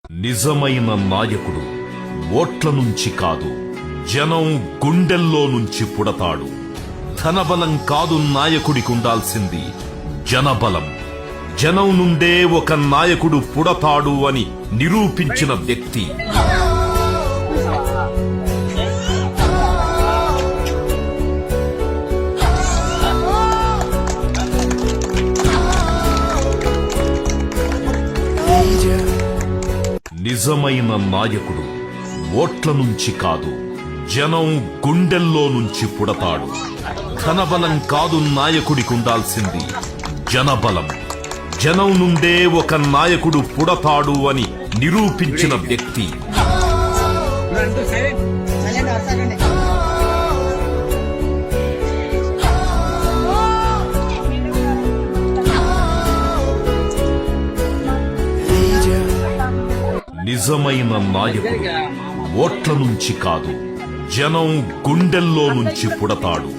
నిజమైన నాయకుడు ఓట్ల నుంచి కాదు, జనం గుండెల్లో నుంచి పుడతాడు. ధనబలం కాదు నాయకుడికి ఉండాల్సింది, జనబలం. జనం నుండే ఒక నాయకుడు పుడతాడు అని నిరూపించిన వ్యక్తి. నిజమైన నాయకుడు ఓట్ల నుంచి కాదు, జనం గుండెల్లో నుంచి పుడతాడు. ధనబలం కాదు నాయకుడికి ఉండాల్సింది, జనబలం. జనం నుండే ఒక నాయకుడు పుడతాడు అని నిరూపించిన వ్యక్తి. నిజమైన నాయకుడు ఓట్ల నుంచి కాదు, జనం గుండెల్లో నుంచి పుడతాడు.